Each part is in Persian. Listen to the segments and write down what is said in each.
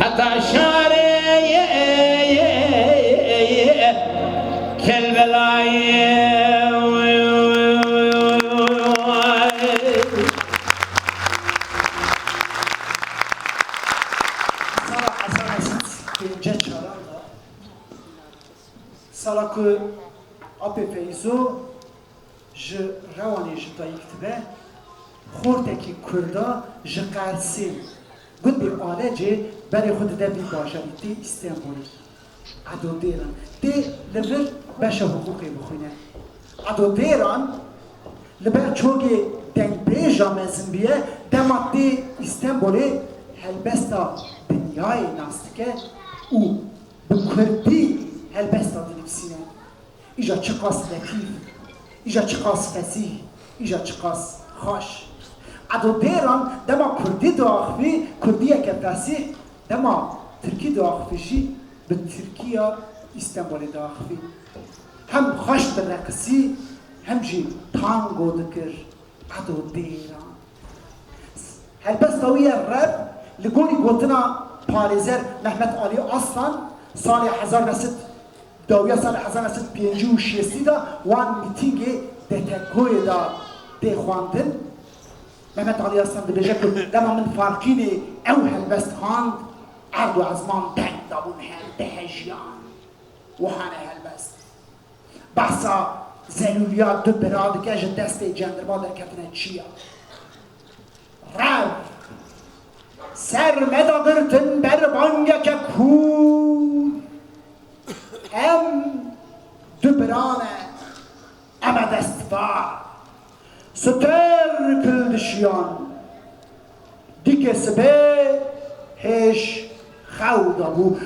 حتى شاري كالبلاي سالاكو أبي فيزو ج رواني جدا يكتبه خورتكي كردا ج قرسي قد بآلجي بري خود دبي باشريتي استنبولي عدو ديران دي لبر باشا حقوقي بخونه عدو ديران لبر چوغي دنگ بيجا مزن بيه دمات دي استنبولي هلبستا دنياي ناستكه و بكردي هلبستا دنفسينه إجا چقاس لطيف إجا چقاس فسيح إجا چقاس خوش عدو ديران دما كردي داخفي كردية كفسيح دما تركي داخفيشي بتركيا استنبول داخفي هم خوش برقصي هم جي تانغو دكر عدو ديران هلبستا ويا الرب لقولي قلتنا پاريزر محمد علي أصلا سال 1900 داویا سال 1956 دا وان میتینگ دتکوی دا دی خواندن محمد علی اصلا دبیجه که لما من فارقینی او هلبست خواند عرض و عزمان دنگ دابون هل دهجیان وحانه هلبست بحثا زنولیات دو براد که جد دست جندرما در کتنه چیا رو سر مدا گرتن بر بانگه که کور ام دبرانه اما دستفا ستر کلدشیان دیگه سبه هش خودا بو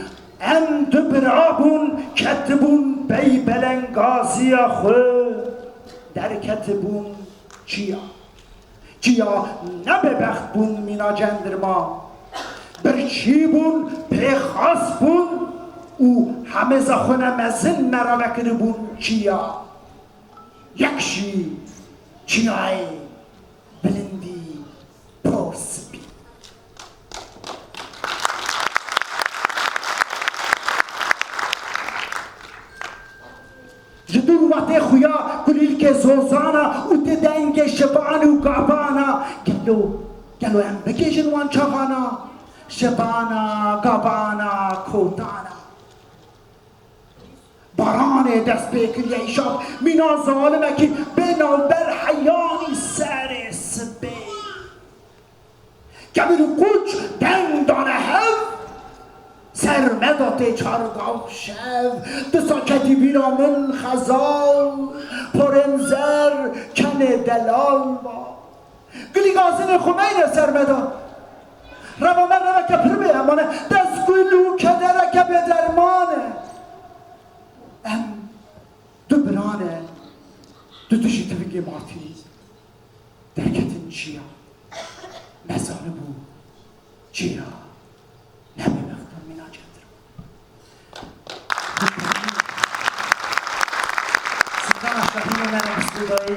ام دبرابون کتبون بی بلنگازی خود در کتبون چیا نببخت بون مینا جندرما برچی بون بخواست بون او همه زخونه مزن مرا وکر بون چیا یکشی چیای بلندی پرس بی جدور وقت خویا کلیل که زوزانا او دنگ شبان و گابانا گلو هم بگیجن وان چاوانا شبانا گابانا کودانا باران دست بکریه ایشاب مینا ظالمه که بنابر حیانی سر سبه کبیر قوچ دنگ دانه هف سرمدات چارگاه شو دسا کتی بیرا من خزال پرنزر کن دلال با گلی گازین خمین سرمدا روا من روا که پر بیمانه دست گلو که درکه به درمانه دو برانه دو تشی تفگی مارتیری درکتن چیا مزاره بو چیا نمی بختر مینا جندر سلطان اشتاقین من بسودایی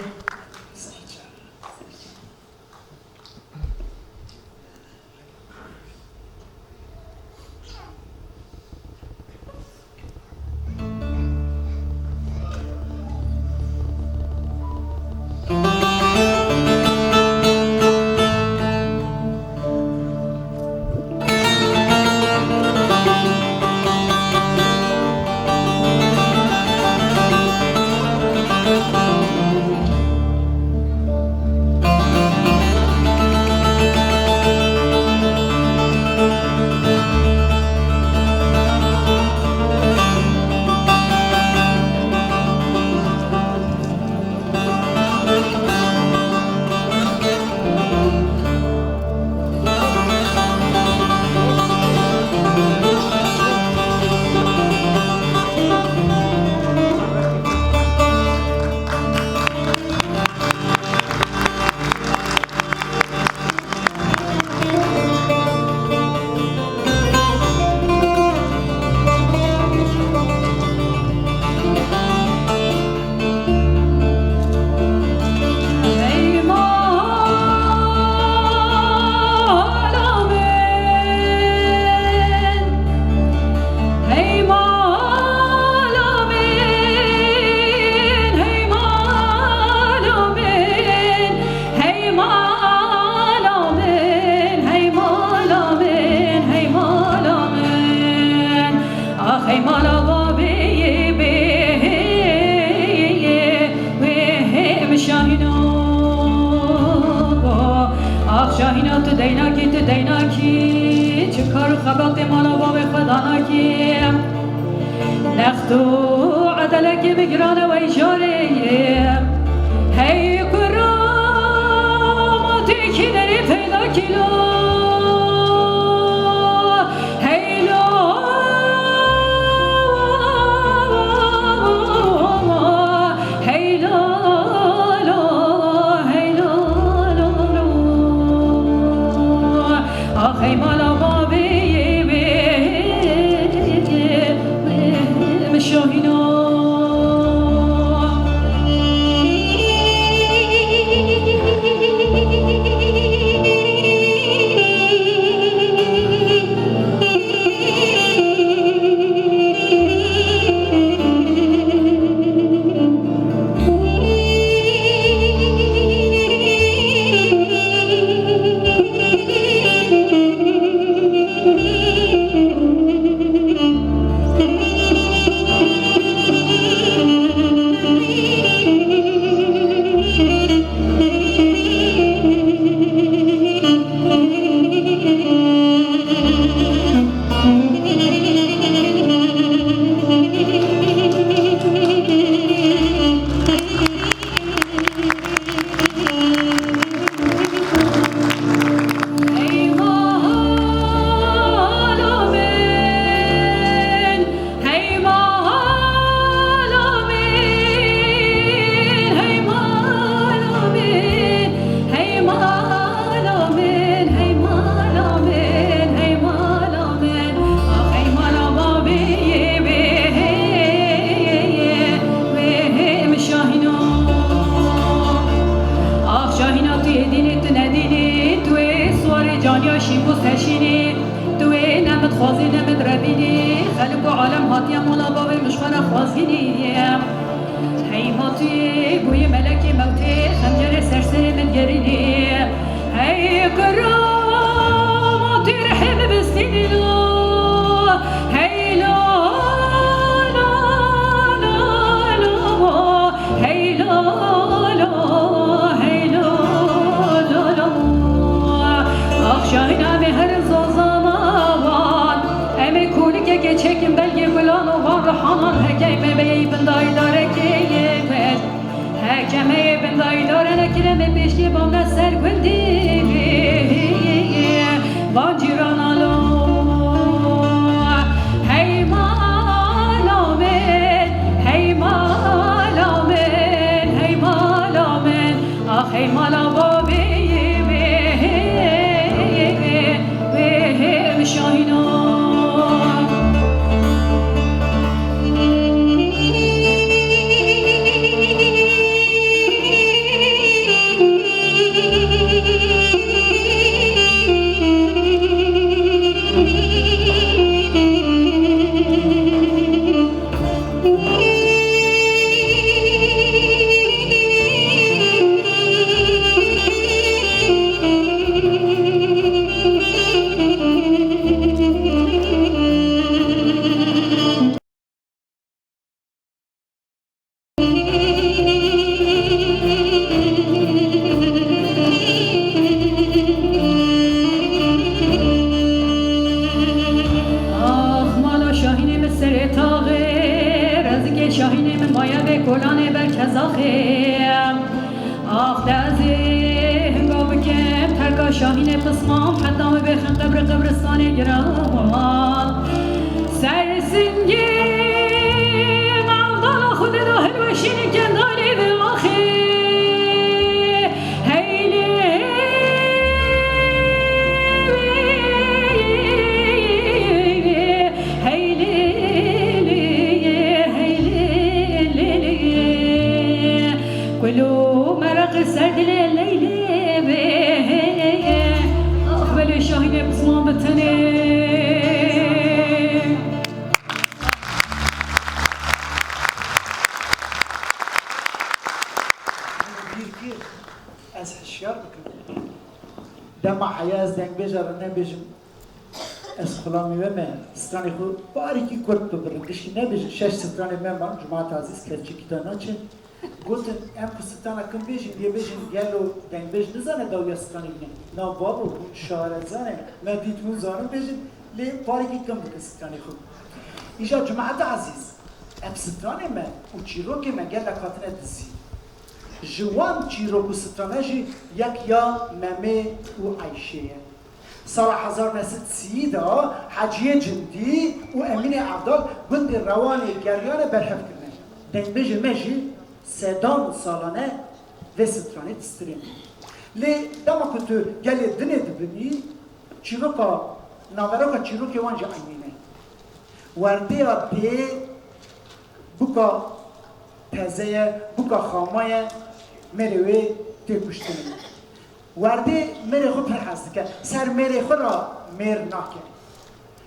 دینا کی چه کار خبات مالا باب خدا نکی نختو عدلك بقرانا ويجاري هي كرامتك دري فيدا كيلو هيلو هيلو هيلو أخي مالا بابي مشاهينا باریکی کرد ببرن گشتی نبیش شش سترانی من جماعت عزیز که چی کتانا چه گفتن ام کستانا کم بیشین یه بیشین گلو دنگ بیش نزنه داویا ستانی بینه نه بابو شعر زنه من دیتون زانم بیشین لی پاری کی کم بکستانی خوب اینجا جماعت عزیز ام ستانی من و چیرو که من گل کاتنه دزی جوان چیرو کو ستانجی یک یا ممه و عایشه سال 1930 دا حجیه جندی و امین عبدال گند روانی گریان برهف کرنه دنگ بیش مجی سدان سالانه و سترانه دسترین لی داما کتو گلی دنه دبنی چیروکا ناوروکا چیروکی وانجا عینینه ورده دی بوکا تزه بوکا خامای مروی تی کشتنه ورده مره خود پرحزد که سر مره خود را مر ناکه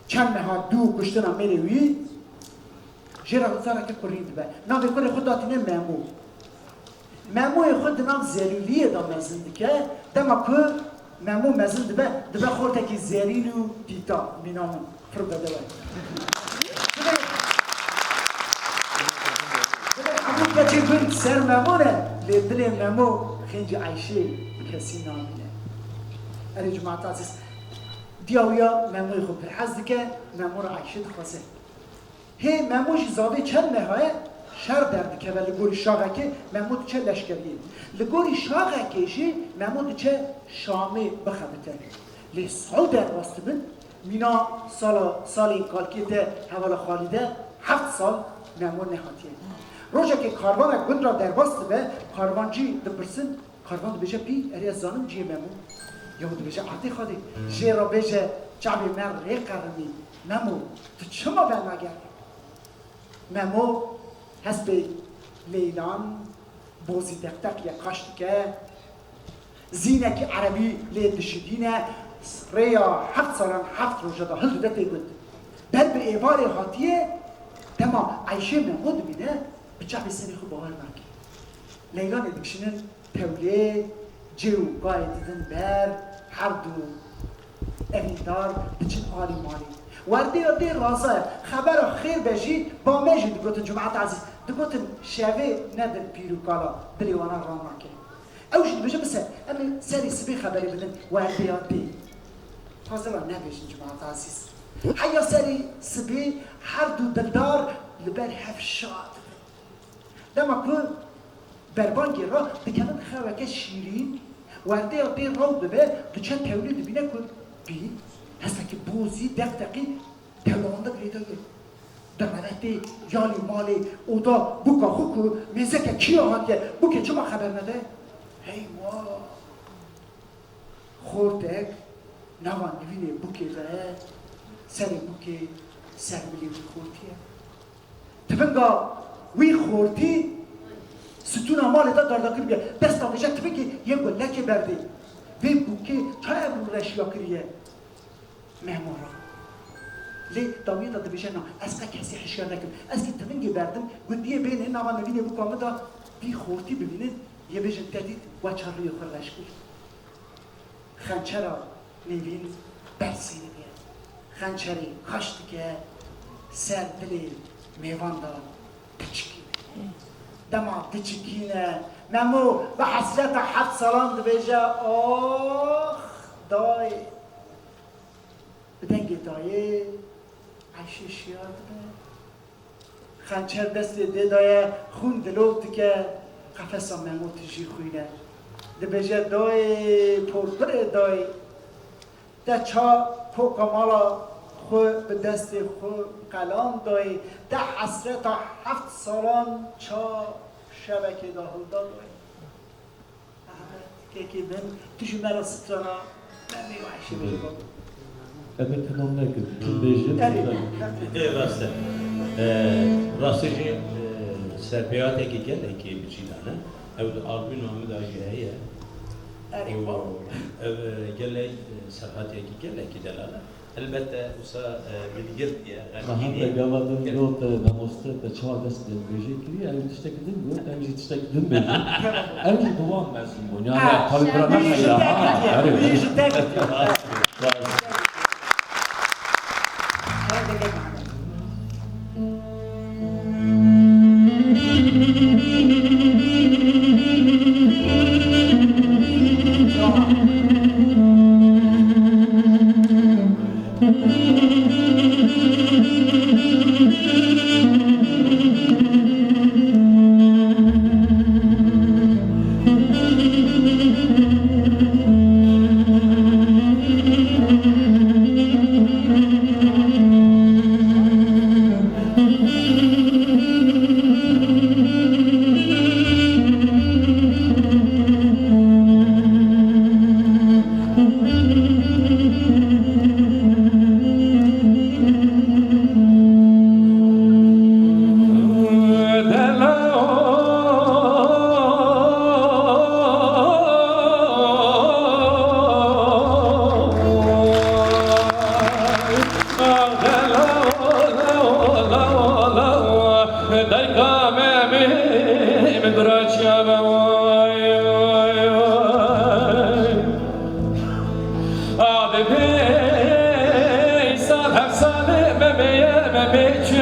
چند مها دو کشتنه مروی جرا زارا که قرید به نام کل خود داتینه ممو خود نام زریلیه دا مزند که دما که ممو مزند به دبه خورده که زریلو دیتا مینامون فرق بده باید همون که چه گوید سر ممونه لیدل ممو خینج عیشه کسی نامینه اری جماعت عزیز دیاویا مموی خود پرحزد که ممو را عیشه دخواسته هی مموش زاده چند مهایه شر درد که ولی گوری شاقه که ممود چه لشکریه لگوری شاقه کهشی ممود چه شامه بخبته لی سال در باست من مینا سال این کالکیت حوال خالیده 7 سال ممود نهاتیه روژه که کاروان گند را در باست به کاروانجی دپرسن کاروان بیشه پی اری زانم جیه ممود یا دو بیشه عادی خودی جه را بیشه چعبی من ری قرمی ممود تو چما به نگردی ممو هست به لیلان بوزی دقدق یا کاشت که زینه که عربی لیدشدینه ریا 7 سالان 7 روزه دا هل دودته بود بل به ایوار هاتیه تما عیشه ممو دبینه بچه به سنی خوب باور ناکی لیلان ادکشنن توله جو گای دیدن بر هر دو امیدار بچن آلی مالی ورده یا دی رازه خبر خیر بشی با میجی دگوتن جماعت عزیز دگوتن شوه ندن پیروکالا دلیوانا رانا که اوشی دو بجه بسه اما سری سبی خبری بدن ورده یا دی فاضلا نبیشن جماعت عزیز حیا سری سبی هر دو دلدار لبر هفشاد دما که بربانگی را دکنن خواه شیرین ورده یا دی رو ببه دو چند تولید بینه کن بی هسته که بوزی دقدقی تولانده گریده در مدتی یالی مالی او دا بوکا خوکو میزه که کی آهد که بوکه چما خبر نده؟ هی ما خوردک نوان نوینه بوکه ده سر بوکه سر ملی وی خوردیه تفنگا وی خوردی ستون مال دا دارداکر بیا دست آمیشه تفنگی یه گلک برده وی بوکه چای ابرو رشیا کریه مهمورا لی داویه داده بشه نه از که کسی حشیار نکن از که تفنگی بردم گندیه بینه نوان نوینه بکامه دا بی خورتی ببینه یه بجن تدید و چار روی خورش بود خنچرا نوین برسینه بیاد خنچری کاشتی که سر دلی میوان دا تچکینه دما تچکینه نمو به حسرت 7 سالان دو بجه آخ دای بدنگ دایه عیشه شیار ده خنچر دست ده دایه خون دلوت که قفصا مموت جی خوینه ده بجه دای پرپر دای ده چا پوکامالا خو به دست خو قلام دای ده حسرت 7 سالان چا شبکه داهل دای که بن توشو مرا ستانا نمی وحشی بجه بابا Evet tamamlar ki tündeyeceğim. راسته راستش سرپیاتی که گله که بچیدانه او آلبوم نام داشته هیه گله سرپیاتی که گله که دلاله البته اوسا bilgir diye Mahmut'a gavadım yol da namosta da çağdas da böcek gibi yani tiştek edin bu hem tiştek edin böcek hem de duvan mezun bu yani tabi buranın ya يعني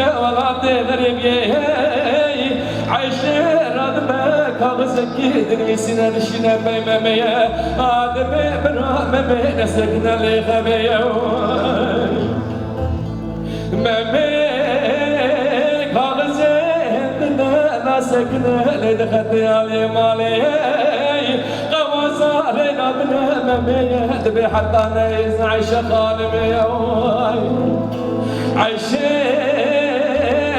وغادي غريب عيش راد كاغزكي دني سنة دشنا بيمامية آدم برا نسكنا اللي خبية مامي كاغزنا نسكنا اللي دخلت علي مالي قوازا لنا بنا مامي دبي حتى نيز عيش خالمي عيشي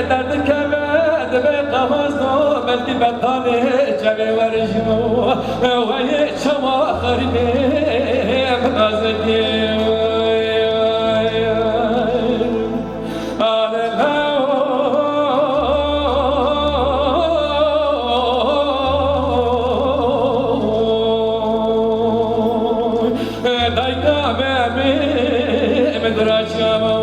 درد كبد بقفزنو بلدي بطاني جمي ورجمو وهي شما خريبي بغزتي دايكا بابي مدرجة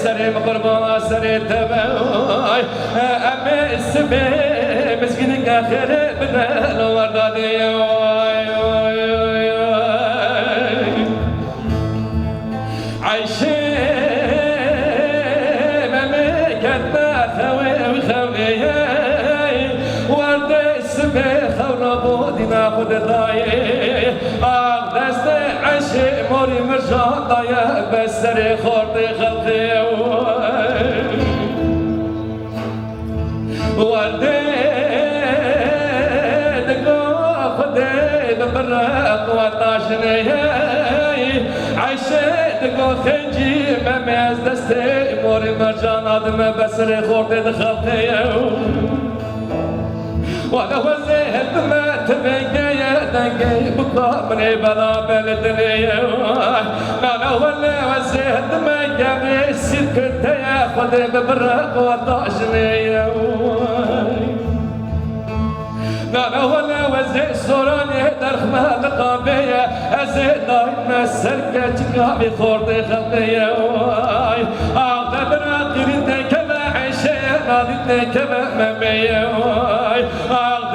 سري مقربا سري تباي أمي السبي مسكينك آخر بدل وردادي عايشي مامي كتا خوي وخوي ورد السبي خورا بودي ناخد ضاي دست عشي موري مرجع ضايا بسري خورتي خلقي وردي دقو خدي ببرق وطاشني عشي دقو خنجي مميز دستي موري مرجع نادم بسري خورتي خلقي وانا وزيت ما تبقى دنقي بطلع مني بلا بلدني انا وزيت ما قامي السيد كنت ياخذ ببرق وطاشني انا وزيت صوراني درخ ما لقابي ازيد دايما السركة جقابي خورتي خلقي اغلب راقي كما عيشي نادتني كما ممي اغلب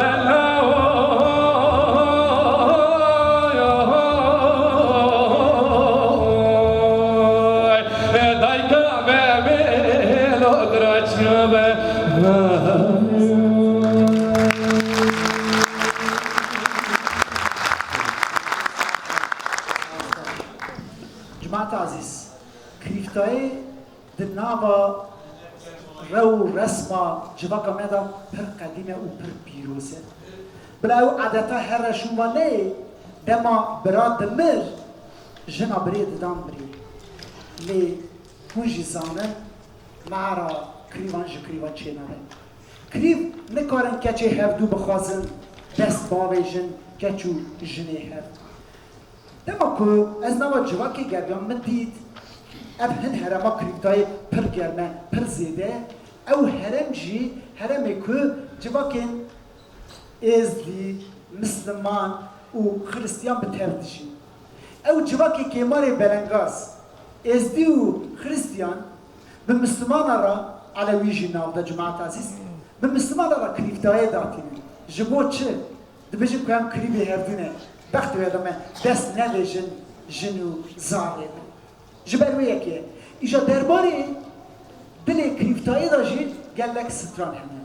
جماعت عزیز کریفتای دناوا رو رسما جواکا میدا پر قدیمه و پر پیروزه بلا او عادتا هر شوانه دما براد مر جنا برید دام برید لی کنجی زانه معرا کریوان جکریوان چه نده کریو نکارن کچه هفدو بخوازن دست باویجن کچو جنه هفت دما که از نوا جواکی گردیان من دید اب هن هرما کریفتای پر گرمه پر زیده او هرم جی هرمی که جواکین ازلی مسلمان و خریستیان بتردشی او جواکی کماری بلنگاز ازلی و خریستیان به مسلمان را علوی جی ناو دا جماعت عزیز به مسلمان را کریفتای داتینه جبو چه؟ دبیجم که هم کریبی هردونه وقتی ویدامه دست نده جن جنو زاره جبر ویکه ایجا درباره دل کریفتایی داشت گلک ستران همه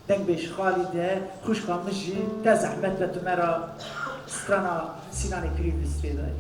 دنگ بیش خالیده خوش کامجی ده زحمت و تمرا سترانا سینان کریف استفاده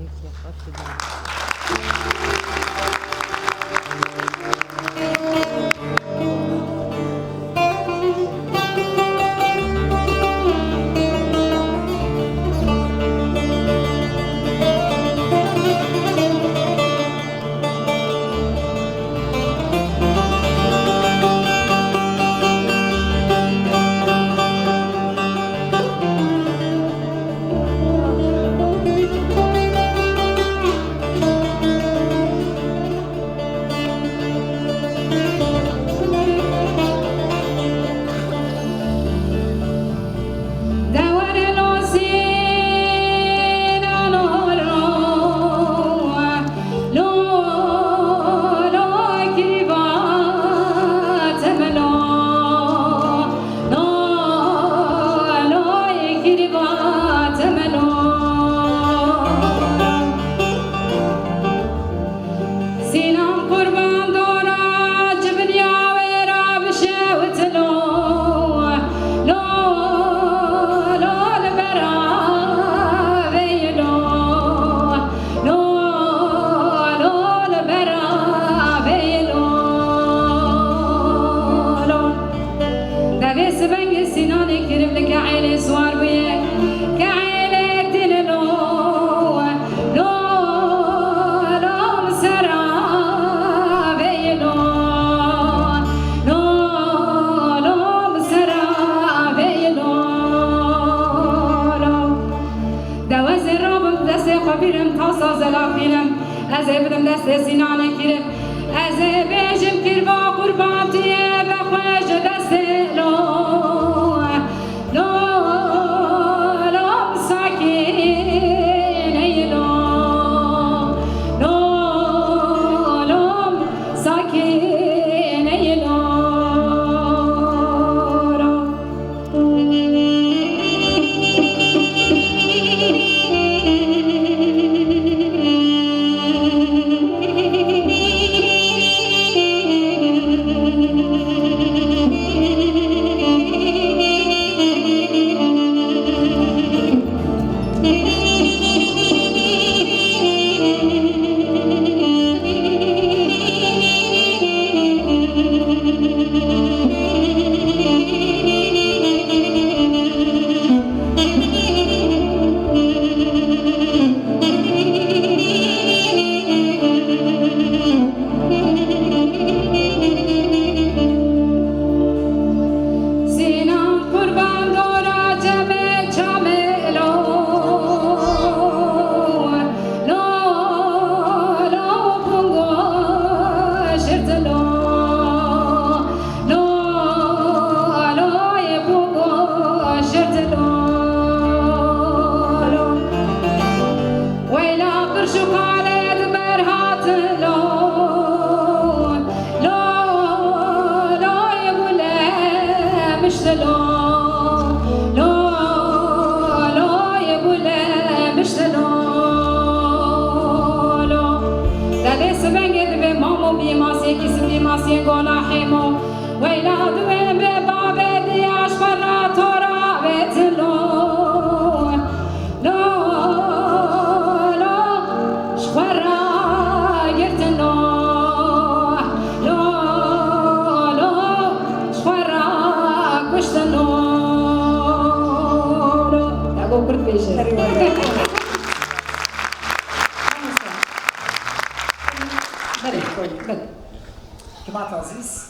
جماعة عزيز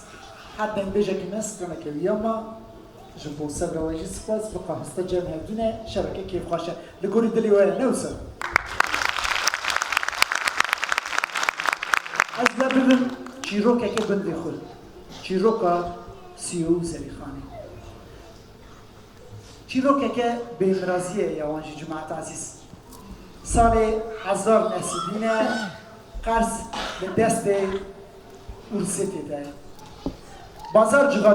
حد بيجا كناس كنا كاليوم جنبو السبرة واجي سباس بقى مستجاب هدونا شبكة كيف خاشة لقولي دلي وين نوصل أزلا بدن شيروكا كبن دخل شيروكا سيو زريخاني شيروكا بمرازية يا وانجي جماعة عزيز سال 1000 نسيدينه قرض به دست ارسیتی ده بازار جگا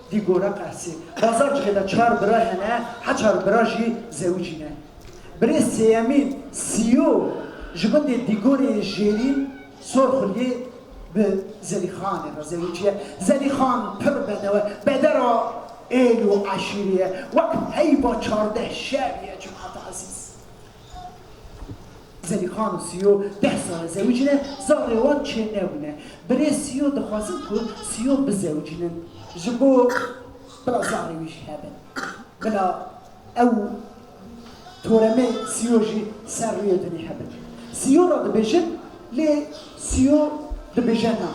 دیگوره قرصی بازار جگا چهار برای هنه ها چهار برای زوجینه بری سیمین سیو جبن دیگور جیرین سرخلیه به زلیخان رزویچیه زلیخان پر بنوه بدرا ایل و عشیریه وقت هی با 14 شبیه جماعت عزیز زلیخان و 10 سال زوجینه زاروان چه نبونه برای 30 دخواست کن 30 بزوجینه جبو بلا زارویش هبن بلا او تورمه 30 جی سر روی دنی هبن 30 را دبیجن لی 30 دبیجن نا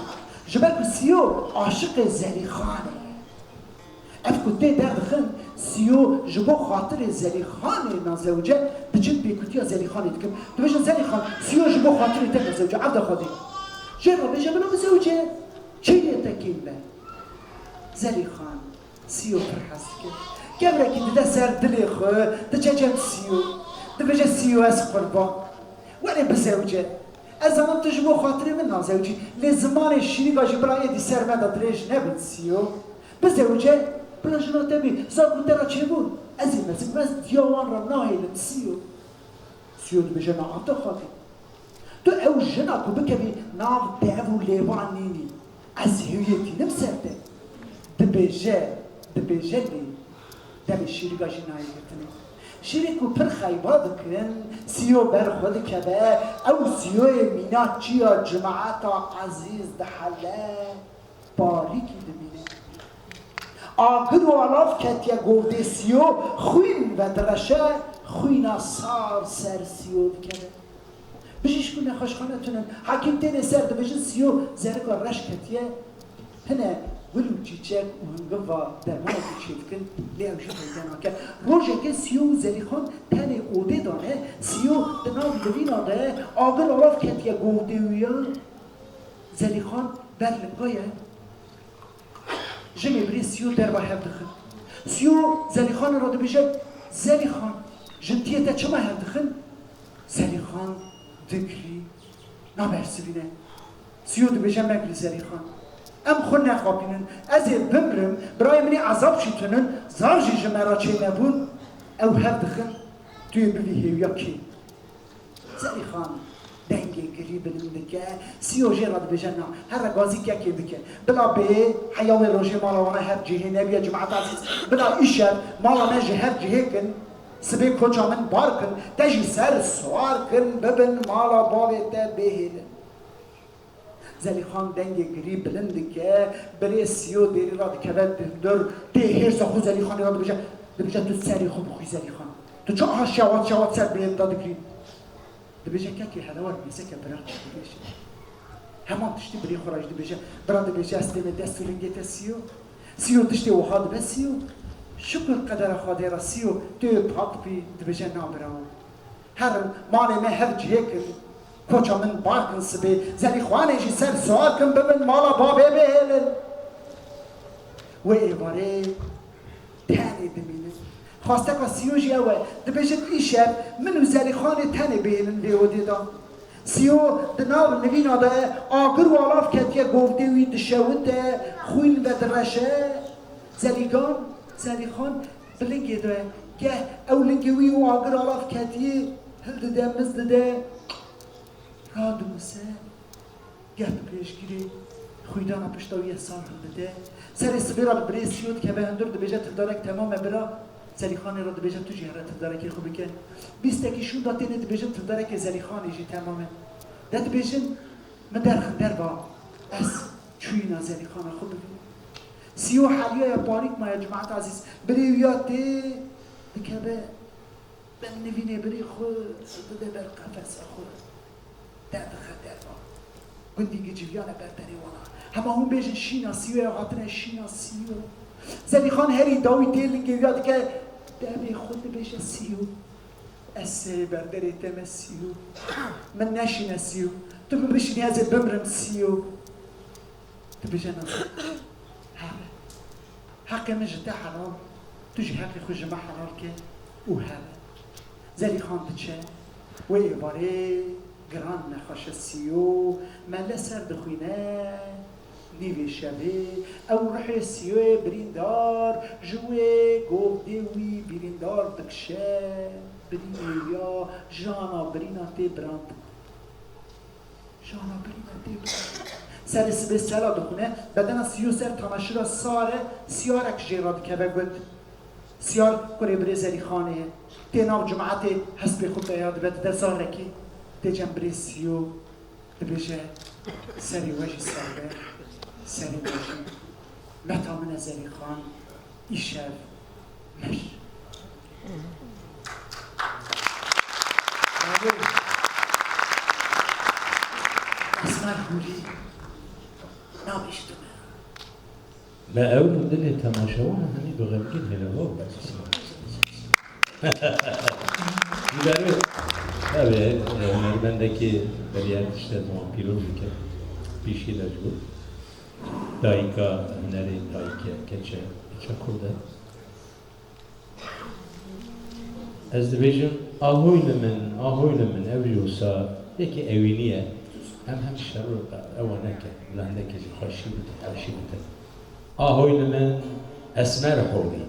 جبر که 30 عاشق زلیخانه اف کتی دردخن 30 جبو خاطر زلیخانه نازوجه بچن بیکوتیا زلیخانه دکم دبیجن زلیخان 30 جبو خاطر تک نازوجه عبد خودی جرا بیجن بلا بزوجه چیه تکین به زلیخان 30 فرحست که گمره که ده سر دلی خو ده چجم 30 دبیجه 30 از قربان ولی بزوجه از آن تجربه خاطری من نازوجی لزمان شیری گاجی برای دی سر من دادرش نبود 30 بزوجه بلا جناته بی زاد را چه بود از این مسیح بس دیوان را نایلن 30 دبیجه نام تو خاطر تو او جنا کو بکبی نام دیو لیوان نینی از هویتی نمسرده دبیجه دی دبی شیری گاجی نایلن شیری کو پر خیبا دکن 30 بر خود کبه او 30 مینا چیا جماعت عزیز دحله باریکی دمینه آگر و علاف کتیا گفته 30 خوین و درشه خوینا سار سر 30 دکنه بجیش کنه خوشخانه تونن حکیم تینه سر دبیجن 30 زرگا رش کتیه هنه ولو چیچک و هنگوا درمان چیت کن لیام شده که روزه که 30 زلیخان تنه اوده دانه 30 دناو دوین آده آگر آلاف کتیه گوده ویا زلیخان برلنگایه جمعی بری 30 در با هم دخن 30 زلیخان را دبیجه زلیخان جنتیه تا چما هم دخن زلیخان دکری نابرسبینه 30 دبیجه مگلی زلیخان ام خون نخوابینن از بمرم برای منی عذاب شیطنن زارجی جمعرا چه نبون او هر دخن توی بلی هیویا کی زلیخان دنگی گری بلنده که 30 جه را دبیجن نا هر گازی که که بکن بلا به حیاوی روژه مالاوانا هر جهه نبیه جماعت عزیز بلا ایشر مالانا جه هر جهه کن سبه کچا من بار کن تجی سر سوار کن ببن مالا باوی تا بهیلن زلیخان دنگ گری بلند که برای 30 دیری را دکبت در دیهر سخو زلیخانی را دبیجه تو سری خوب خوی زلیخان تو چه آها شوات سر برید داد گری دبیجه که هدوار بیسه که برای چی دبیجه همان تشتی برای خوراج دبیجه برای دبیجه استیم دست ولنگیت 30 تشتی وحاد به 30 شکر قدر خواده را 30 توی پاک بی دبیجه نابراو هر مال ما هر جیه کرد کوچا من بارکن سبی زلیخوانه جی سر سوال کن ببین مالا بابه بهلن و ایواره تانی دمینه خواسته که 30 جی اوه دبیجت ایشب منو زلیخانه تانی بهلن لیودی دا 30 دناو نوین آده آگر و آلاف کتیه گفته وی دشوته خوین و درشه زلیخان بلنگی دوه که او لنگی وی و آگر آلاف کتیه هل دده مز دده راد موسه گرد پیشگیری خویدان پشتاوی سال هم بده سر سبیرا بری 30 که به اندر دبیجه تدارک تمام برا زلیخانه را دبیجه تو جهره تدارکی خوبی که 20 تکیشون داتینه دبیجه تدارک زلیخانه جی تمامه ده دبیجن من در با از چوینا زلیخانه خوب ببینم 30 حالیه باریک ما جماعت عزیز بری ویاته دکبه بن نوینه بری خود بده بر قفص خود در با گندی جویانه برداری وانا همه هم بیشن شینا 30 خاطر شینا 30 زلیخان هری داوی تیلنگی یاد که دمی خود بیشن 30 از برداری تم 30 من نشین 30 تو بشینی از بمرم 30 تو بیشن حق من جدا حرام تو جی حق خوش ما حلال که او هر زلیخان بچه و ایواره گران نخواش 30 من لسر دخوینه نیوی شبه او روح 30 بریندار جوه گفته وی بریندار دکشه برینه یا جانا برینا تی براند جانا بری و سر سبیسیالا دخونه بدن سیو سر تماشیر ساره سیارک جیراد که بگود سیار کره بری زری خانه تینام جماعت حسب خود بیاد بد در سارکی تجم بری سیو دبیجه سری وجی سرده سری وجی متا من زری خان ایشف مش اسمع هوری نابشتونه ما أول دنيا تماشاونا هني بغمجين هنا هو بس يبقى أبي مرمندeki بريان işte vampiroluk bir şeyler bu. Daika nere daika keçe çakurda. Ez dibêjim ahoylemin evriyosa yekî evîniye hem şer ewa neke lendeke jî xweşî bide xweşî bide. Ahoylemin esmer holî.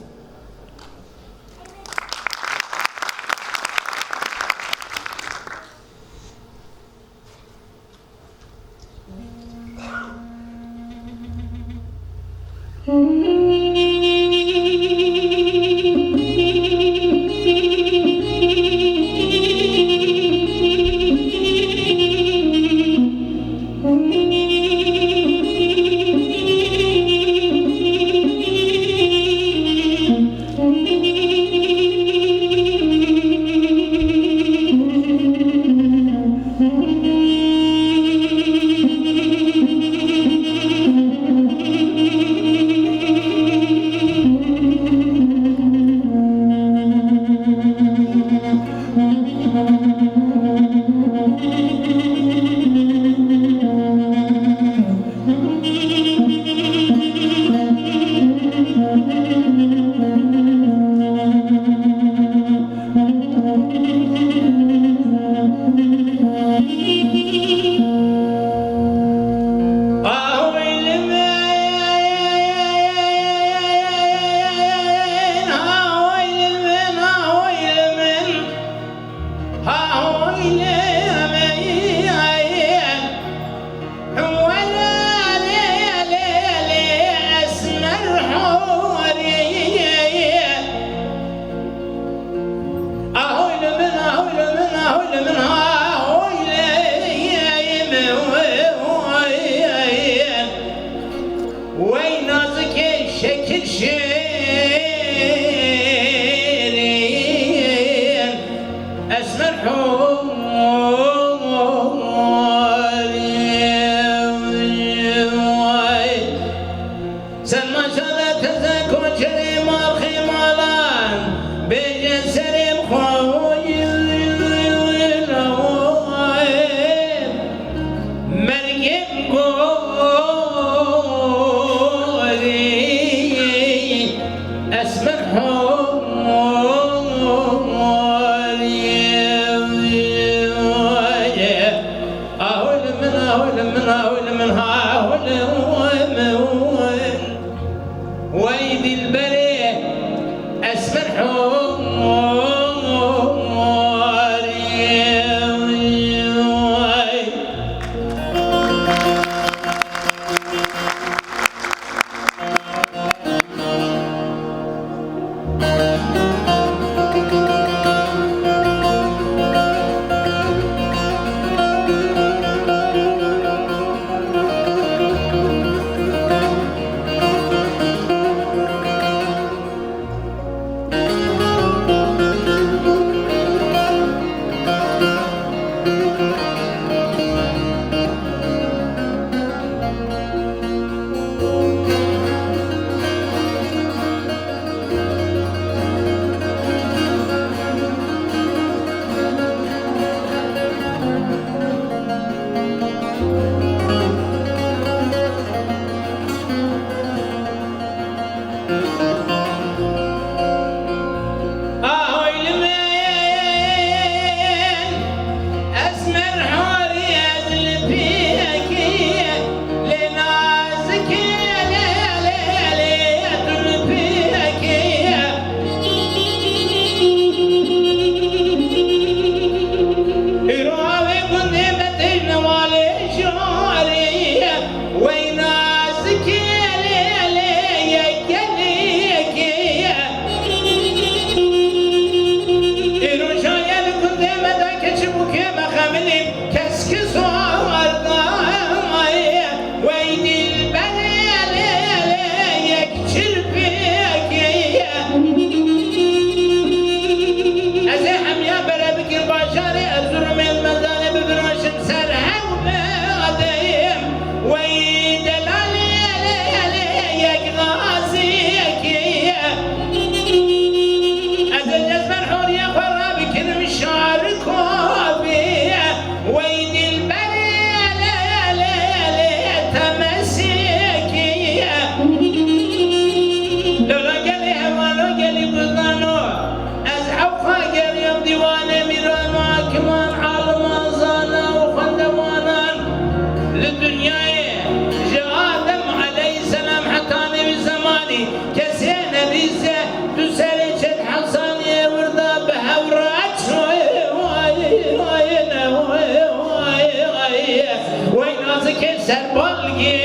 سربالگی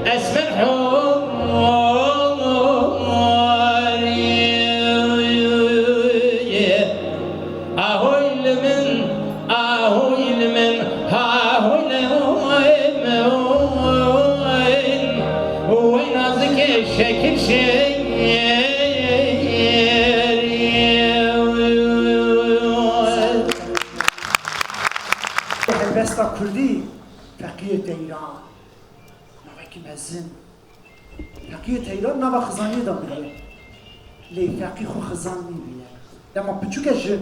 اسمر حوری آهویل من هاهویل وين نازك شكل شيء هلبستا کردی فقیه ایران نوکی مزن فقیه ایران نوا خزانی دا بریه لی فقیه خو خزان میبینه اما پچوکه جه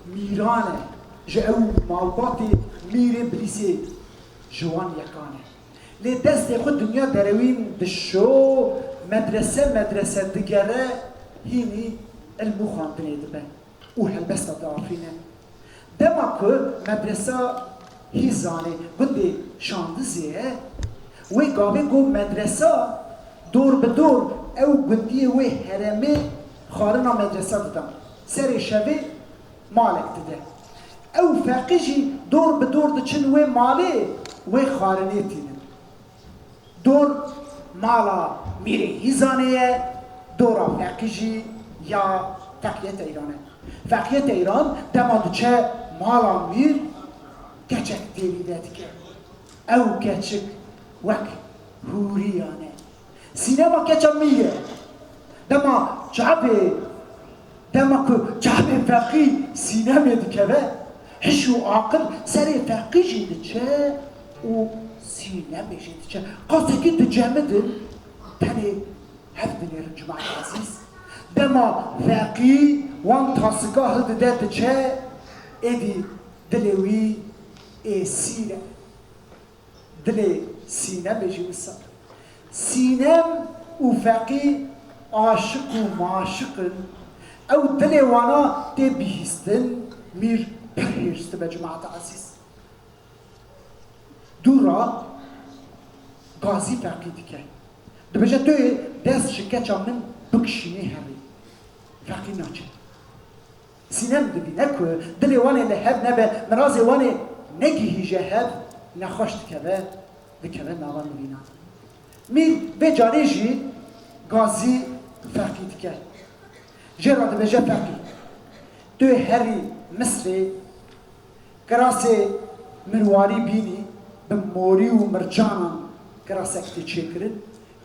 میرانه جه او مالباتی میره بلیسی جوان یکانه لی دست خود دنیا دروین دشو مدرسه دگره هینی علمو خواندنه دبه او هلبستا دافینه دما که مدرسه هیزانه گنده شاندزیه وی گاوه گو مدرسه دور به دور او گندیه وی هرمه خارنا مدرسه دادم سر شوه مالک داده او فقیجی دور به دور ده چن وی ماله وی خارنه تینه دور مالا میره هیزانه دورا فقیجی یا فقیت ایرانه فقیت ایران دماده چه مالا میر کچک دیویده دیگه او کچک وک هوریانه سینما کچا میگه دما جعبه فقی سینما دیگه هشو عاقل سر فقی جیده چه و سینما جیده چه قاسه که دجامده تنه هفته نیرن جماعت عزیز دما فقی وان تاسگاه ده چه ایدی دلوی سینه دل سینه بجی وسا سینم و فقی عاشق و معاشقن او دل وانا تی بیستن میر پرهیشت به جماعت عزیز دورا غازی فقی دیگه دبجه توی دست شکچا من بکشینه همی فقی ناچه سینم دبینه که دل وانا لحب نبه مراز وانا نگی هیجه هد نخوش دکوه نوان بینن میر به جانه جی غازی فقی دکه جراده بجه فقی دوی هری مصری کراسی مرواری بینی به موری و مرجانان کراسه اکتی چه کرد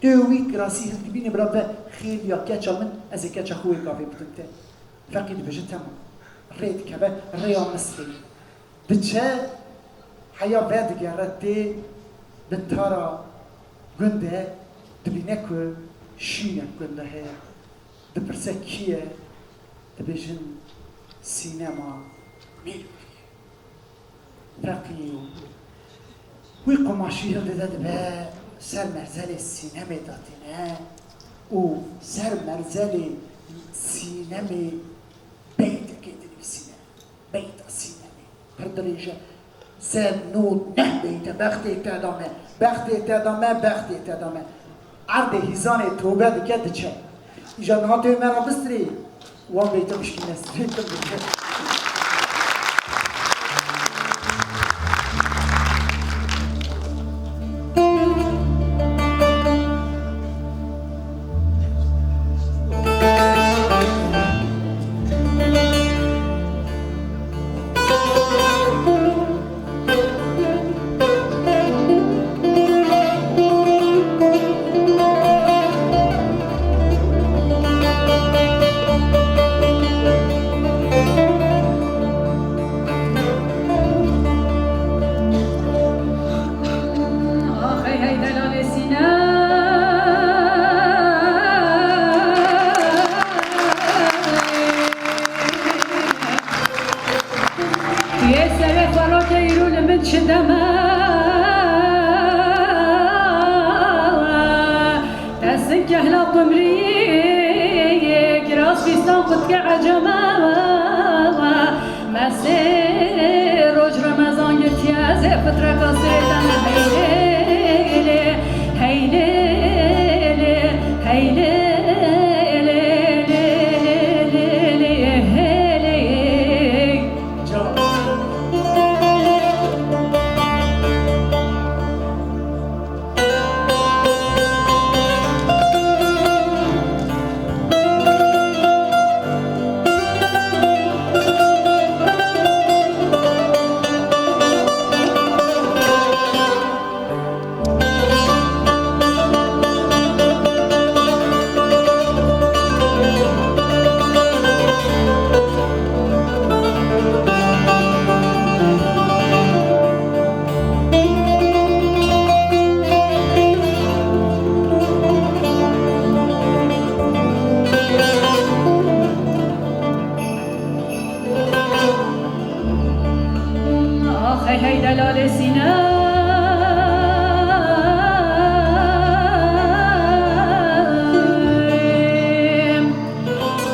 دوی کراسی هلدی بینی برا به خیل یا کچا من از کچا خوی کافی بدنته فقی دی بجه تمام رید که به ریا مصری دچه حیا بعد گرده بنتارا گنده دبینه که شینه گنده هی دپرسه کیه دبیجن سینما میلوی فقی وی قماشی هلده دبه سر مرزل سینما داتینه و سر مرزل سینما بیت که دنی سینما بیت سینما هر دریجه سن نود نه بیت بختی تدامه عرض هیزان توبه دیگه چه ایجا نهاتی مرا بستری وان بیتا بشکی نستری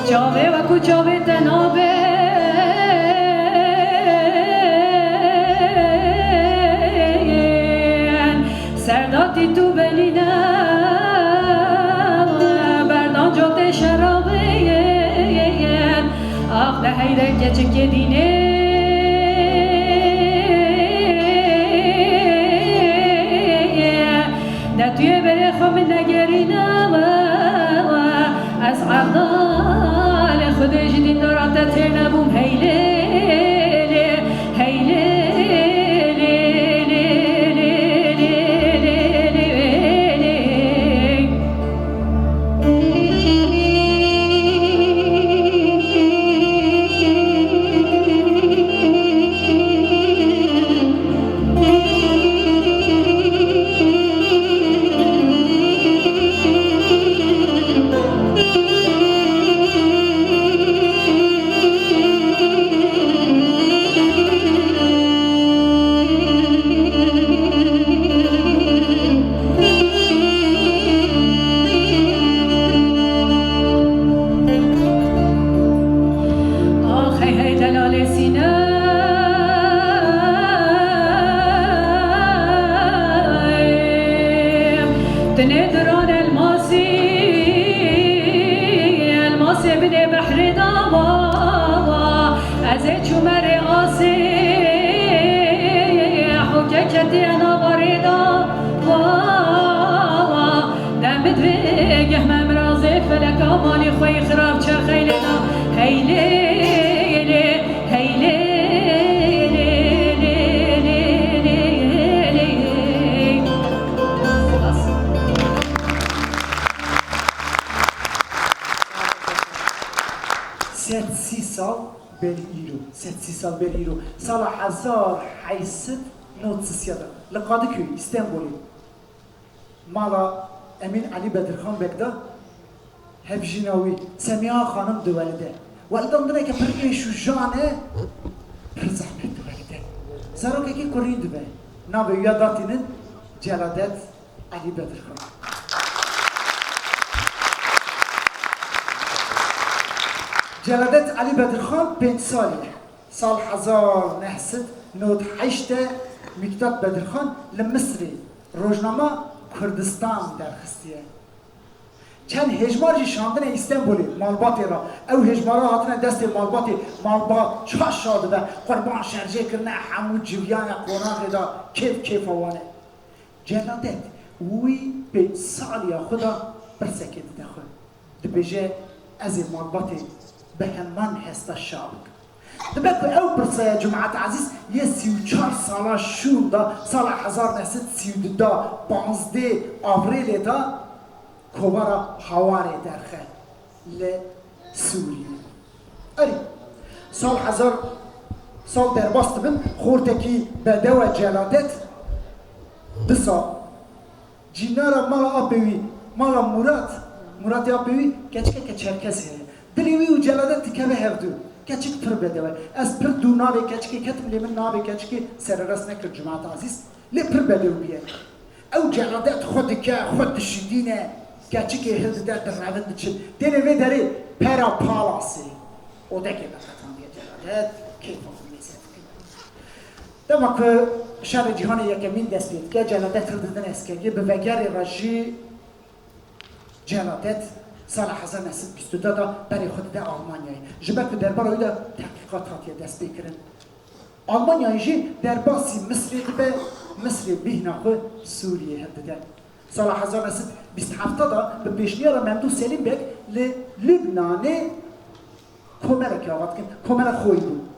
چاوه و کو چاوه تنابه سرداتی تو بلینه بردان جوت شرابه آخ ده هیده گچه که دینه توی بره خواب نگرینم از عقدال خودش دین دارد تر نبوم هیله تندران الماسي بني بحر داوا ازي چومر آسي حكاكتي انا بريدا دمت بيجه ممرازي فلك امالي خوي خراب چرخيلنا هيلي سال بریرو سال 1897 لقادköy İstanbul'u mala Emin Ali Bedirhan Bek'da Hevjinawi Semiha Hanım düvelide Validamdına ki bir şu jane bir zahmet düvelide Zarok eki Kur'in düve Nabe Yadatinin Celadet Ali Bedirhan Celadet Ali Bedirhan 5 sali سال 1998 مکتب بدرخان لمصری روزنامه کردستان درخستیه چند هجماری شاندن استانبولی مالباتی را او هجمارا هاتنه دست مالباتی مالبات چه شاده ده قربان شرجه کرنه همو جویان قرآن دا کیف آوانه جلادت وی به سالی خدا برسکه دیده خود دبیجه از مالباتی به همان هسته شابک دبکو او برسه جماعت عزیز یه 34 ساله شون دا سال 1932 15 آوریل دا کوبارا حواره درخه لسوریه اری سال در باست بم خورتکی بدو جلادت دسا جینارا مالا آبوی مالا مرات آبوی کچکه که چرکس هره دلیوی و جلادت تکبه هفدو کچک پر بده از پر دو ناوی کچکی کتم لیمن ناوی کچکی سررس نکر جماعت عزیز لی پر بده بیه او جلادت خود شدینه کچکی هلد در روند چید دینه وی داری پرا پالاسی او دکی بخطان بیه جلادت کیف آفو میزد دما که شهر جهان یکمین دست بید که جلادت رددن اسکرگی به وگر راجی جلادت سال 1922 دا برای خود در آلمانیایی جبکو در برای دا تحقیقات هاتیه دست بکرن آلمانیایی جی در باسی مصری به مصری بهنا خود سوریه هده سال 1927 دا به پیشنیار ممدو سلیم بک لبنانه کمرک آغاد کن کمرک خوی بود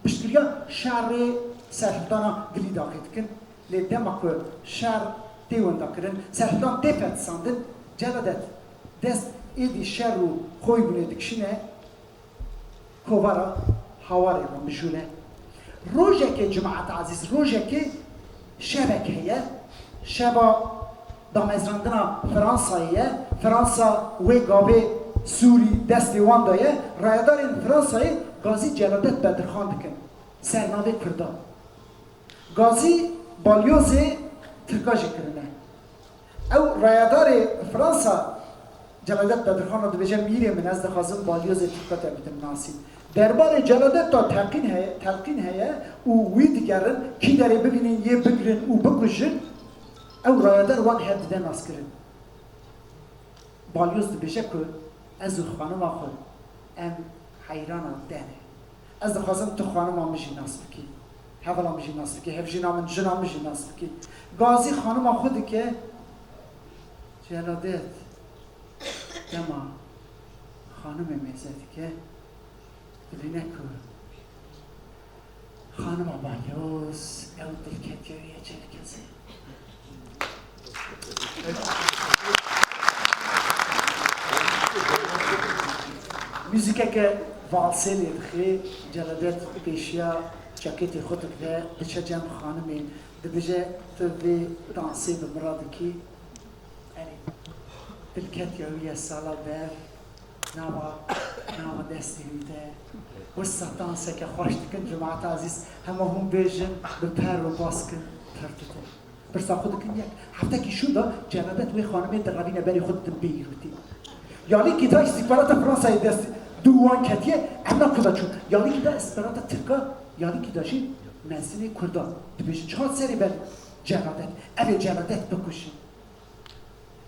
بشتریا شهر سرحدانا گلی داخل کن لدمکو شهر دیون دا کرن سرحدان دیپت ساندن جلادت دست ایدی شهر رو خوی بونه دکشینه کوبارا حواره رو بجونه روژه که جماعت عزیز روژه که شبکه هیه شبا دامزراندنا فرانساییه فرانسا و گابه سوری دستی وان دایه رایدارین فرانسایی گازی جلادت بدرخان دکن سرناوه کردان گازی بالیوزی ترکاجی کرنه او رایدار فرانسا جلادت دادرخان رو بجه میره من از دخوازم بالیوز اتفاقات بیتم ناسی درباره جلادت تا تلقین هیا و وی دیگرن کی داره ببینین یه بگرن و بکشن او رایدر وان هد ده ناس کرن بالیوز بجه که از خانم خود ام حیران دنه از دخوازم تو خانم آمجی ناس بکی هفل آمجی ناس بکی هفجین آمن جن آمجی ناس بکی گازی خانم خودی که جلادت دما خانم میزدی که ببینه که خانم بالیوز او دلکتیویه چرکزه موزیکه که والسه لیدخی جلادت پیشیا جاکت خود که بچه جمع خانمی دبیجه تو بی دانسی بمراده کی دلکتیویه سالا بر نوا دستی میده و سطانسه که خوش دکن جماعت عزیز همه هم بیجن به پر و باز کن پرتکن برسا خود کن یک هفته که شده جلادت وی خانمی درغبینه بری خود دن بیروتی یعنی که تا استیپارات فرانسایی دست دوان کتیه اما کدا چون یعنی که دا استیپارات ترکا یعنی که داشی منزل کردان بیش 4 سری بر جلادت اوه جلادت بکشین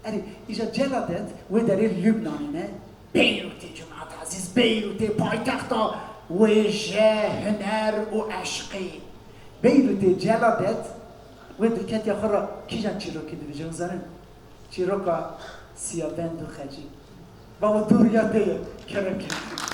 اری ایجا جلادت و داری لبنانینه بیروتی جماعت عزیز بیروتی پایتختا وجه هنر و عشقی بیروتی جلادت و درکت یا خورا کی جان چیروکی دو بجون زارن چیروکا سیابند و خجی بابا دور یاده کرم کرم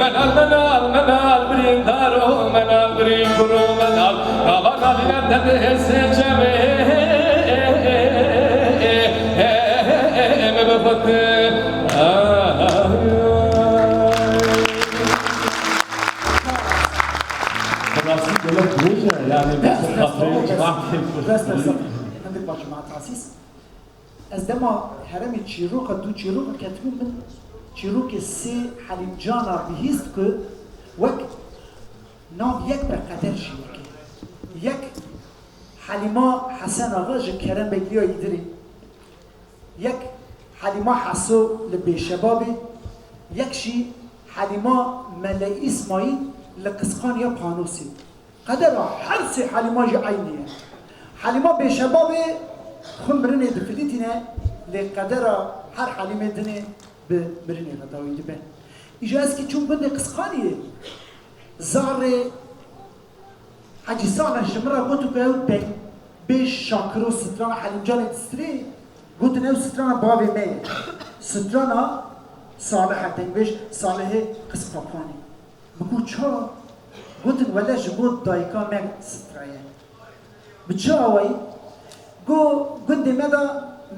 منال برین دارو منال برین برو منال آبان بیرد دست چمه مبفت خلاصی دلت بوجه یعنی مثل خاطره دست هندك باش مع التعسيس از دما هرم تشيروكا دو تشيروكا كاتبين من تشيروكا سي حليم جانا بهيست كو وك ناف يك بقدر شيوكي يك حليما حسن آغا جا كرم بگليا يدري يك حليما حسو لبي شبابي يك شي حليما ملئي اسماعيل لقسقان يا بانوسي قدر حرسي حليما جي عينيه حليما بشبابه خم برنه دفلتنا لقدر هر حليمه دنه برنه رداوي دبه اجا اسكي چون بنده قسقانيه زار حجي سالا شمرا قلتو كهو بيش شاكرو سترانا حليم جاني تستري قلت نو سترانا بابي مي سترانا صالحة تنبيش صالحة قسقاقاني بقول چا قلت ولا جبود دايكا مي سترايا بتشاوي جو قد مدى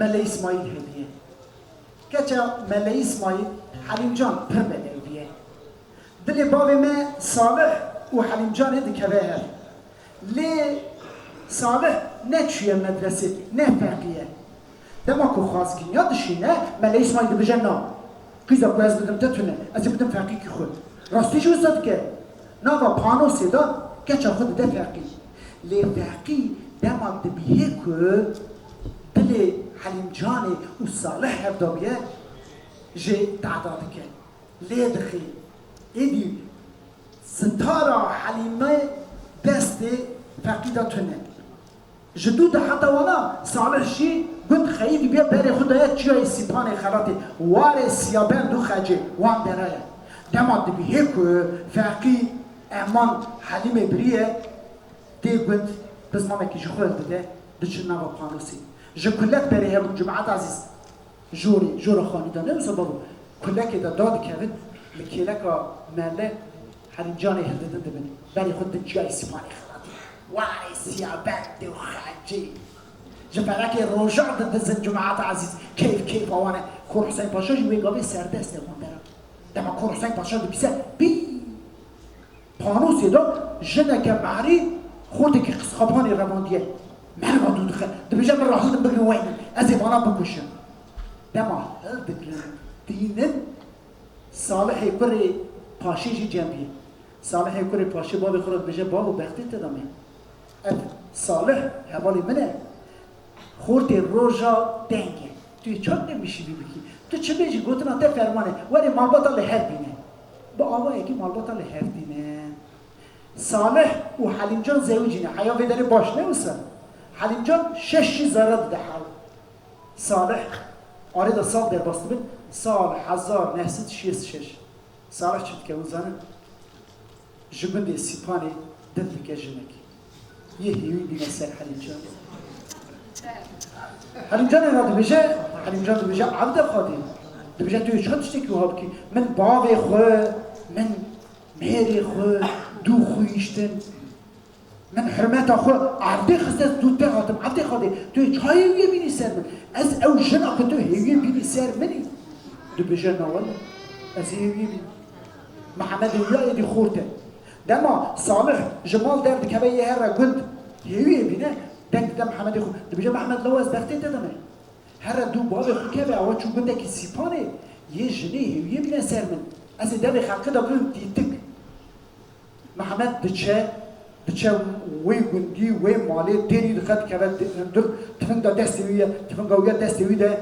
ملاي اسماعيل هديه كتا ملاي اسماعيل حليم جان برمل هديه دلي بابي ما صالح وحليم جان هدي كباهر لي صالح نتشوية مدرسة نفاقية دماكو خاص كين يادشينا ملاي اسماعيل بجنة كيزا باز بدم تتونه ازي بدم فاقيكي خود راستي شو صدقه ناوا بانو سيدا كتا خود ده فاقي لي فاقي دما دبيه كو دلي حليم جاني وصالح هبدابيه جي تعدادك ليه دخي ايدي ستارة حليمة دستي فاقيدة تونه جدود حتى وانا صالح شي قلت خيدي بيا باري خدايا تشيا سيباني خراتي واري سيابان دو خاجي وان برايا دما دبيه كو فاقي امان حليمة بريه دي قلت بس ماما كي جخول ده دچنا با قانوسي جكلك بري هم جماعه عزيز جوري خاني ده نو سبب كلك ده داد كرد لكيلك ماله حليم جاني هدد دبن بري خد جاي سيباني خلاص واي سيابات وخاجي جبرك روجع ضد زن جماعه عزيز كيف وانا كور حسين باشا جوي قبل سردست خوندرا دما كور حسين باشا بيسه بي قانوسي ده جنك معري خودك قسقباني رمانديه مرة دو دخل دبجا من راح بقري وين ازي بانا بكوشن دما هل بقري دينن صالح يقري باشي جي جنبي صالح يقري باشي بابي خرج بجا بابو بختي تدامي اف صالح حوالي منه خورتي روجا دنگه توی چاک نمیشی بکی تو چه بیجی گوتنا ده فرمانه ولی مالباتا لحر بینه با آوا یکی مالباتا لحر بینه صالح و حلیم جان زوجینه حیا ویداری باش نوسن حلیم جان 6 زرد ده حال صالح آره ده سال در باسته بین سال 1966 صالح چید که وزانه جبنده سیپانه دد بکه جنکی یه هیوی بینه سر حلیم جان حلیم جان اینا دو بشه حلیم جان دو بشه عبد خادی دو بشه توی چه تشتی که ها بکی من باوی خواه من مهری خواه دو خویشتن من حرمت آخو عبده خسته دو تهاتم عبده خاده توی چه هیویه بینی سر من از او جنا که تو هیویه بینی سر منی دو بشه نوال از هیویه بینی محمد هیویه دی خورته دما صالح جمال درد که به یه هر قلت هیویه بینه دنگ دم محمد خو دو بشه محمد لواز بخته دادمه هر دو باب خو که به آوا چون گنده که سیپانه یه جنه هیویه بینه سر من از دم خلقه دا بلون دیتک محمد دچه وی گندی وی مالی دیری دخد که در تفنگ دا دستویه تفنگاویه دستویه ده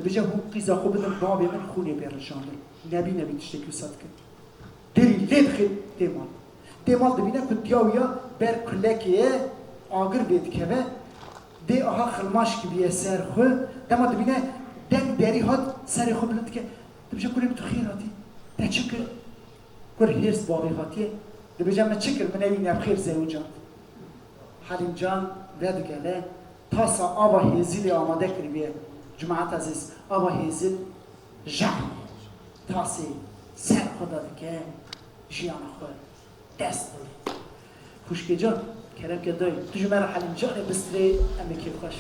بجه هم قیزا خوب بدن بابی من خونه بیرشانده نبی تشتکی ساد کن دیری لید خید دیمال دبینه که دیاویا بر کلکیه آگر بید که دی آها خلماش که بیه سر خو دما دبینه دنگ دری هات سر خو بلند که دبجه کنیم تو خیراتی ده چکر کر هیرس بابی هاتیه دبجه من چکر من اوینه بخیر زوجان حلیم جان ود گله تاسا آبا هیزیلی آماده کری بیه جماعت عزیز آبا هیزیل جمع تاسی سر خدا دکه جیان خود دست داری خوشکی جان کرم که دایی تو جمعه حلیم جان بستری امی کیف خوش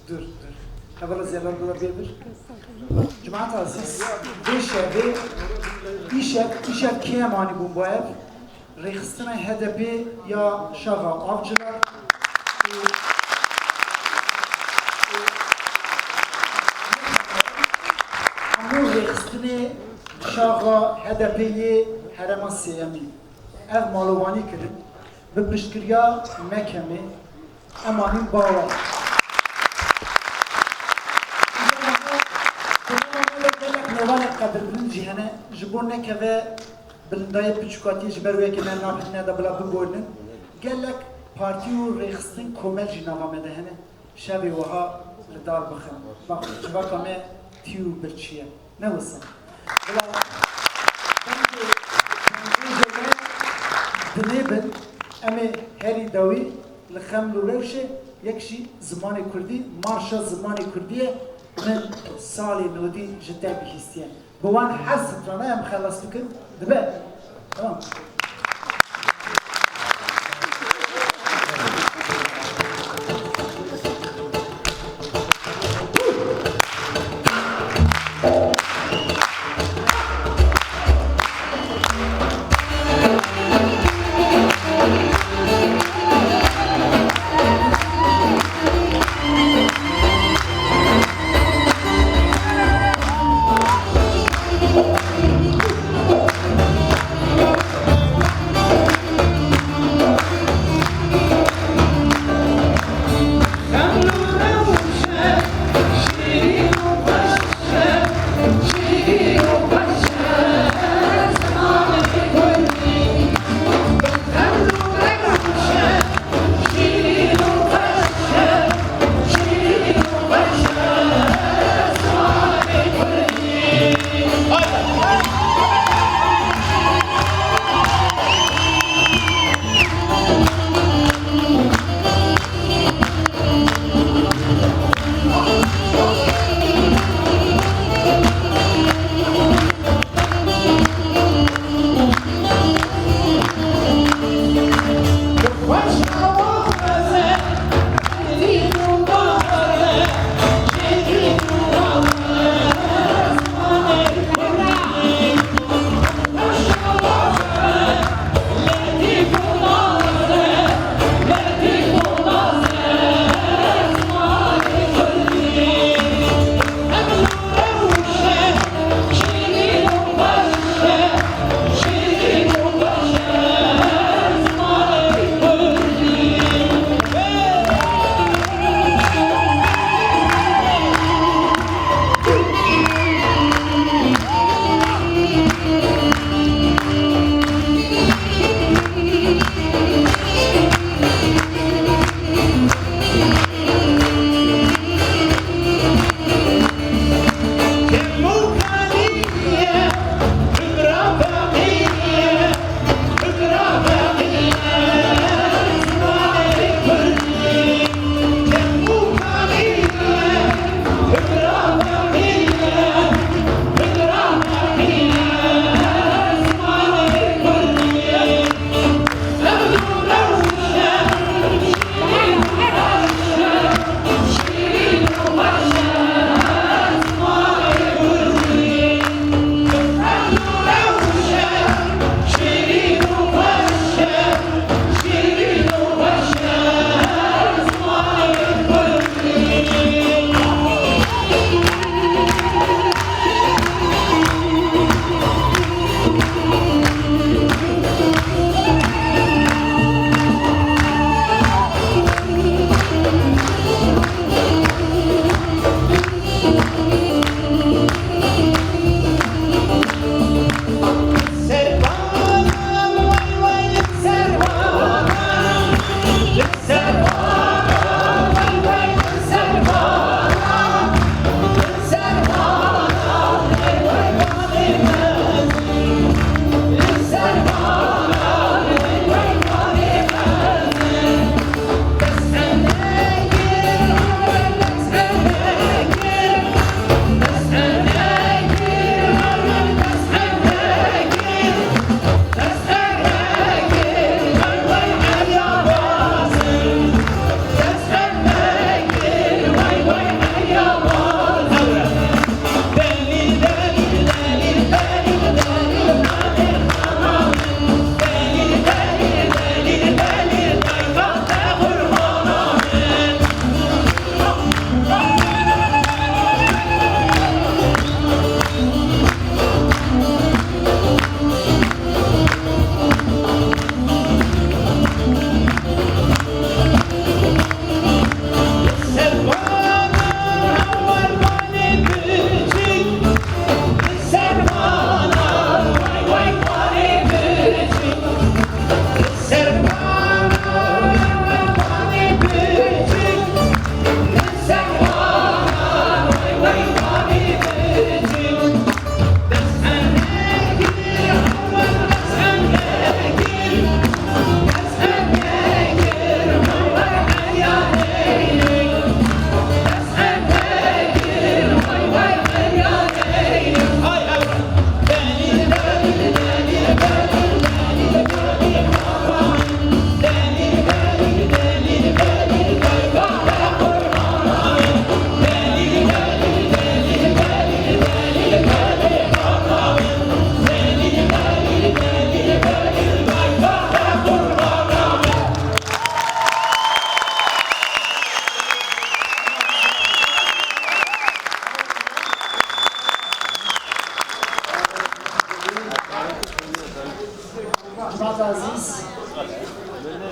dur. Evvela zeler dolar bir. Cemaat aziz, işev ki emani bu ev? Rekstina HDP ya şaha avcılar. Ama rekstina şaha HDP'yi herema seyemi. Ev malovani kirin. Ve pişkiriya mekemi emanin bağlar. Nevala kadar bilin cihane, jibon nekeve bilindayı piçukatiye jiberuye ki ben nabitine de bula bugornin. Gelek partiyo rekstin komel jinava medehene. Şebi oha lidar bakın. Bak, civaka me tiyo birçiye. Ne olsun? Bula, dinebin, emi heri davi, lixemlu revşe, yekşi zamanı Kurdi, marşa zamanı Kurdiye, من سالی نودی جدا بهیستیم بوان حس ترانه هم خلاص بکن دبه تمام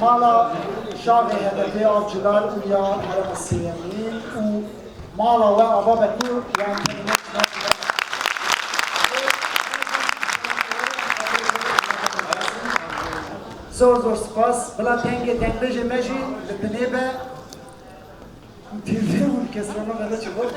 مالا شاغي هدفي avcılar uya harem siyemin u mala ve aba bekur yani zor zor spas bla tenge tenge meji litnebe tirde un kesrana gada çıkıyor